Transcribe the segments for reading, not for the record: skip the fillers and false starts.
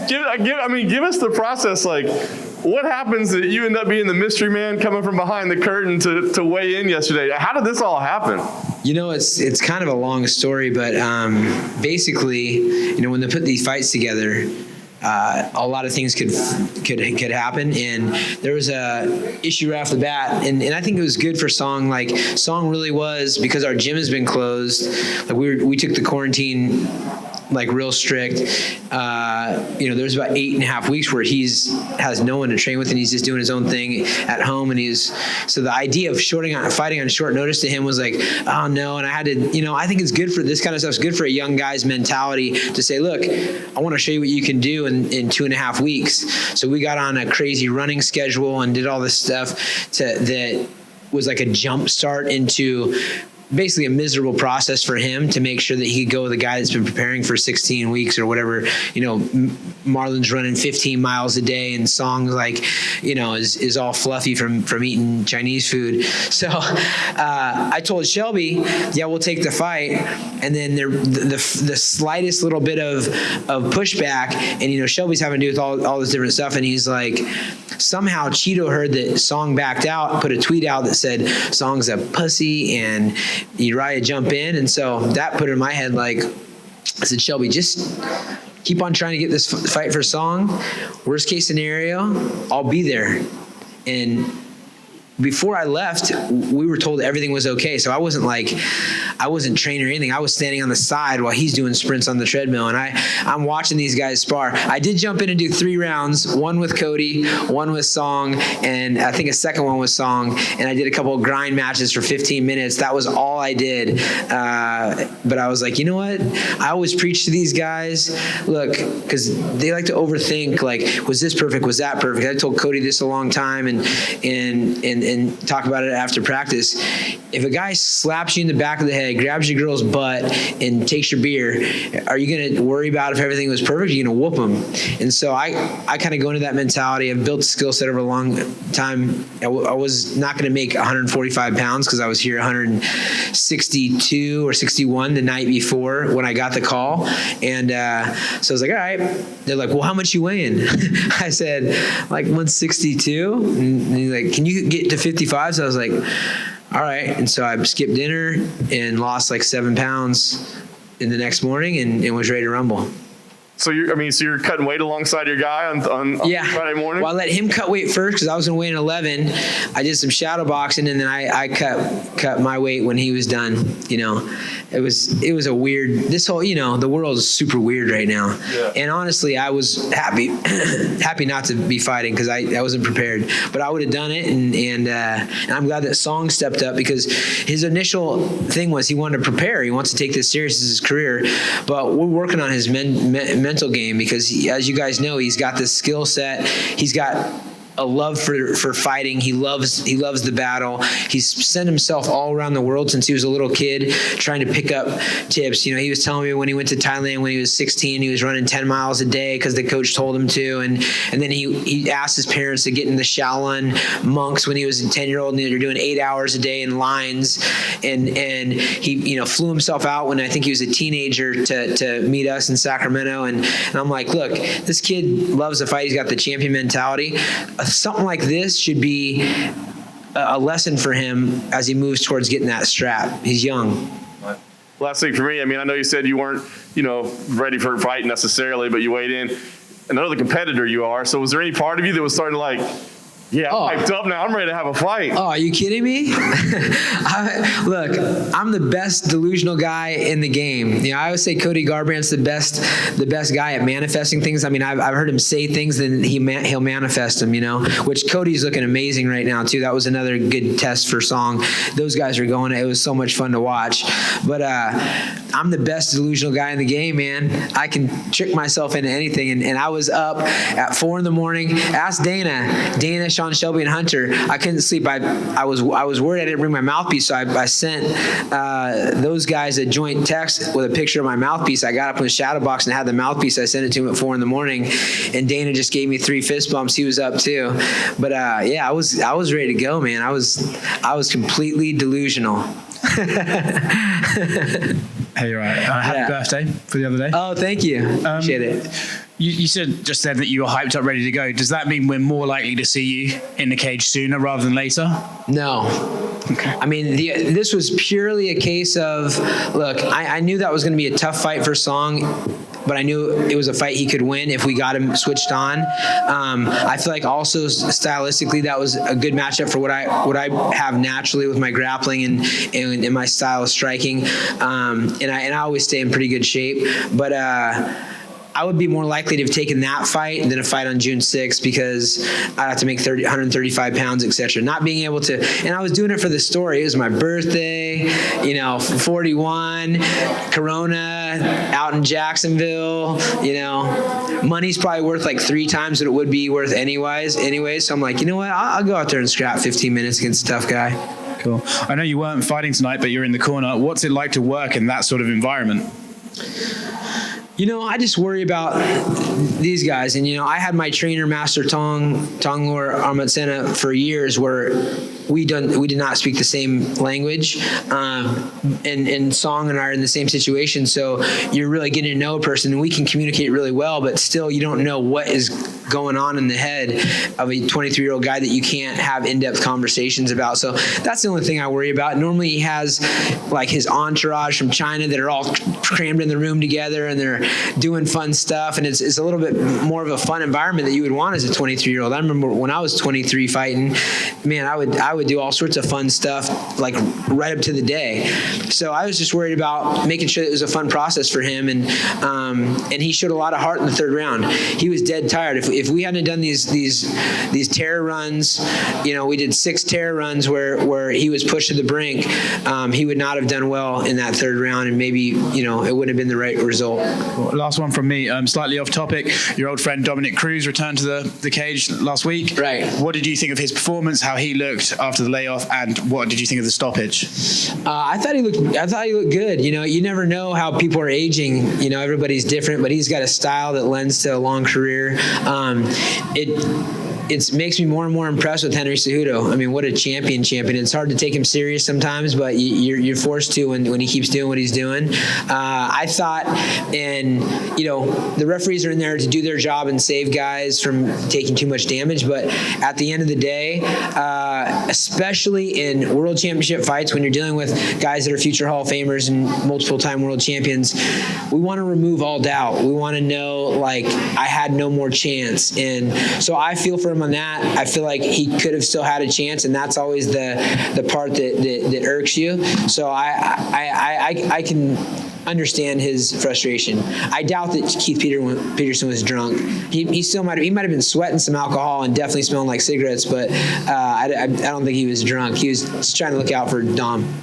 Give us the process. Like, what happens that you end up being the mystery man coming from behind the curtain to weigh in yesterday? How did this all happen? It's kind of a long story, but basically, when they put these fights together, a lot of things could happen, and there was a issue right off the bat, and I think it was good for Song. Like, Song really was, because our gym has been closed. Like, we took the quarantine like real strict. There's about 8.5 weeks where has no one to train with, and he's just doing his own thing at home. And so the idea of fighting on short notice to him was like, oh no. And I had to, I think it's good for this kind of stuff. It's good for a young guy's mentality to say, look, I want to show you what you can do in 2.5 weeks. So we got on a crazy running schedule and did all this stuff that was like a jump start into basically a miserable process for him to make sure that he could go with a guy that's been preparing for 16 weeks or whatever. Marlon's running 15 miles a day, and Song's like, is all fluffy from eating Chinese food. So I told Shelby, yeah, we'll take the fight. And then the slightest little bit of pushback, and Shelby's having to do with all this different stuff, and he's like, somehow Cheeto heard that Song backed out, put a tweet out that said Song's a pussy and Urijah jump in. And so that put it in my head, like, I said, Shelby, just keep on trying to get this fight for Song. Worst case scenario, I'll be there. And before I left, we were told everything was okay. So I wasn't trained or anything. I was standing on the side while he's doing sprints on the treadmill, and I'm watching these guys spar. I did jump in and do 3 rounds, one with Cody, one with Song, and I think a second one with Song. And I did a couple of grind matches for 15 minutes. That was all I did. But I was like, you know what? I always preach to these guys, look, because they like to overthink, like, was this perfect? Was that perfect? I told Cody this a long time, and talk about it after practice. If a guy slaps you in the back of the head, grabs your girl's butt, and takes your beer, are you going to worry about if everything was perfect? You're going to whoop him. And so I kind of go into that mentality. I've built a skill set over a long time. I was not going to make 145 pounds because I was here 162 or 61 the night before when I got the call. And so I was like, all right. They're like, well, how much you weighing? I said, like 162. And he's like, can you get to 55? So I was like, all right. And so I skipped dinner and lost like 7 pounds in the next morning and was ready to rumble. So you're cutting weight alongside your guy on Friday morning? Well, I let him cut weight first because I was going to weigh in 11. I did some shadow boxing, and then I cut my weight when he was done. It was a weird, this whole, the world is super weird right now. Yeah. And honestly, I was happy not to be fighting because I wasn't prepared, but I would have done it. And I'm glad that Song stepped up because his initial thing was he wanted to prepare. He wants to take this serious as his career, but we're working on his mental game because as you guys know, he's got this skill set. He's got a love for fighting. He loves the battle. He's sent himself all around the world since he was a little kid trying to pick up tips. He was telling me when he went to Thailand when he was 16, he was running 10 miles a day because the coach told him to. And then he asked his parents to get in the Shaolin monks when he was a 10-year-old, and they're doing 8 hours a day in lines. And he flew himself out when I think he was a teenager to meet us in Sacramento. And I'm like, look, this kid loves to fight. He's got the champion mentality. Something like this should be a lesson for him as he moves towards getting that strap. He's young. Last thing for me, I know you said you weren't, ready for a fight necessarily, but you weighed in. I know the competitor you are. So was there any part of you that was starting to like, yeah, I'm hyped up now. I'm ready to have a fight. Oh, are you kidding me? Look, I'm the best delusional guy in the game. I always say Cody Garbrandt's the best guy at manifesting things. I've heard him say things, then he'll manifest them. Which Cody's looking amazing right now too. That was another good test for Song. Those guys are going. It was so much fun to watch. But I'm the best delusional guy in the game, man. I can trick myself into anything. And I was up at 4 a.m. Ask Dana, Sean Shelby, and Hunter. I couldn't sleep. I was worried I didn't bring my mouthpiece, so I sent those guys a joint text with a picture of my mouthpiece. I got up in the shadow box and had the mouthpiece. I sent it to him at 4 a.m, and Dana just gave me 3 fist bumps. He was up too. But I was ready to go, man. I was completely delusional. Hey, you're right. Happy birthday for the other day. Oh, thank you. Appreciate it. You said just then that you were hyped up, ready to go. Does that mean we're more likely to see you in the cage sooner rather than later? No. Okay. I mean, this was purely a case of, look, I knew that was going to be a tough fight for Song, but I knew it was a fight he could win if we got him switched on. I feel like also stylistically that was a good matchup for what I have naturally with my grappling and my style of striking. And I always stay in pretty good shape. But I would be more likely to have taken that fight than a fight on June 6th because I'd have to make 135 pounds, etc. Not being able to, and I was doing it for the story. It was my birthday, 41, Corona, out in Jacksonville, money's probably worth like 3 times what it would be worth anyway. So I'm like, you know what? I'll go out there and scrap 15 minutes against a tough guy. Cool. I know you weren't fighting tonight, but you're in the corner. What's it like to work in that sort of environment? I just worry about these guys. And, I had my trainer, Master Tonglor Armatsena, for years where we did not speak the same language. And Song and I are in the same situation. So you're really getting to know a person, and we can communicate really well, but still you don't know what is going on in the head of a 23-year-old guy that you can't have in-depth conversations about. So that's the only thing I worry about. Normally he has like his entourage from China that are all crammed in the room together and they're doing fun stuff. And it's a little bit more of a fun environment that you would want as a 23-year-old. I remember when I was 23 fighting, man, I would do all sorts of fun stuff like right up to the day. So I was just worried about making sure that it was a fun process for him. And he showed a lot of heart in the third round. He was dead tired. If we hadn't done these terror runs, we did 6 terror runs where he was pushed to the brink, he would not have done well in that third round, and maybe it wouldn't have been the right result. Last one from me, slightly off topic. Your old friend Dominick Cruz returned to the cage last week. Right. What did you think of his performance? How he looked after the layoff, and what did you think of the stoppage? I thought he looked good. You never know how people are aging. Everybody's different, but he's got a style that lends to a long career. It makes me more and more impressed with Henry Cejudo. I mean, what a champion. It's hard to take him serious sometimes, but you're forced to when he keeps doing what he's doing. I thought, and the referees are in there to do their job and save guys from taking too much damage, but at the end of the day, especially in world championship fights, when you're dealing with guys that are future Hall of Famers and multiple time world champions, we want to remove all doubt. We want to know, like, I had no more chance. And so I feel for him on that. I feel like he could have still had a chance, and that's always the part that irks you. So I can understand his frustration. I doubt that Keith Peterson was drunk. He still might have been sweating some alcohol and definitely smelling like cigarettes, but I don't think he was drunk. He was just trying to look out for Dom.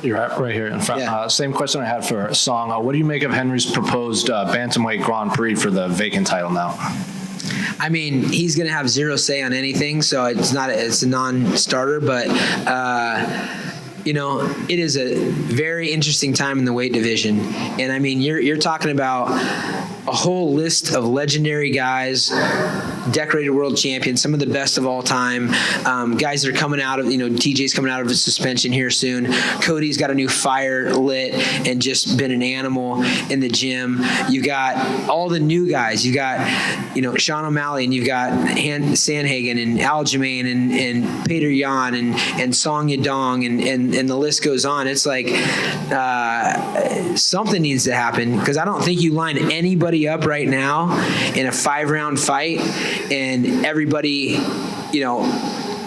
You're right here in front. Yeah. Same question I had for Song. What do you make of Henry's proposed bantamweight Grand Prix for the vacant title now? I mean, he's going to have zero say on anything, so it's a non-starter, but it is a very interesting time in the weight division. And I mean, you're talking about a whole list of legendary guys, decorated world champions, some of the best of all time, guys that are coming out of, TJ's coming out of his suspension here soon. Cody's got a new fire lit and just been an animal in the gym. You've got all the new guys. You've got, Sean O'Malley, and you've got Sanhagen and Aljamain and Peter Yan and Song Yadong and the list goes on. It's like something needs to happen, because I don't think you line anybody up right now in a 5-round fight and everybody,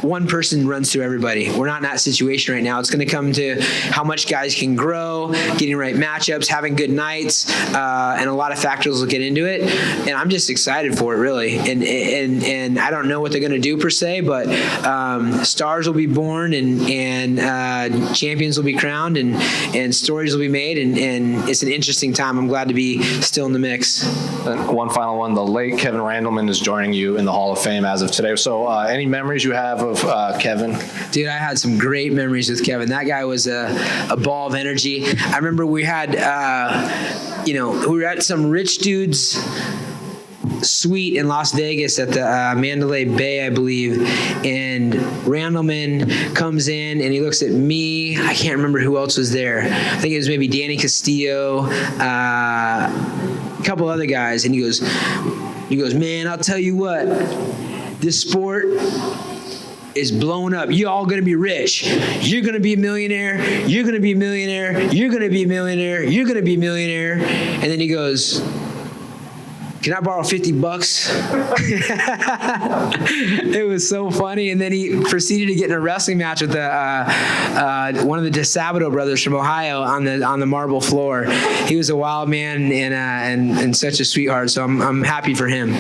one person runs through everybody. We're not in that situation right now. It's going to come to how much guys can grow, getting right matchups, having good nights, and a lot of factors will get into it. And I'm just excited for it, really. And I don't know what they're going to do per se, but stars will be born and champions will be crowned and stories will be made. And it's an interesting time. I'm glad to be still in the mix. And one final one. The late Kevin Randleman is joining you in the Hall of Fame as of today. So any memories you have of Kevin? Dude, I had some great memories with Kevin. That guy was a ball of energy. I remember we had, we were at some rich dude's suite in Las Vegas at the Mandalay Bay, I believe, and Randleman comes in and he looks at me. I can't remember who else was there. I think it was maybe Danny Castillo, couple other guys, and he goes, man, I'll tell you what, this sport is blown up. You all gonna be rich. You're gonna be a millionaire. You're gonna be a millionaire. You're gonna be a millionaire. You're gonna be a millionaire. And then he goes, can I borrow $50? It was so funny. And then he proceeded to get in a wrestling match with one of the Cejudo brothers from Ohio on the marble floor. He was a wild man and such a sweetheart. So I'm happy for him.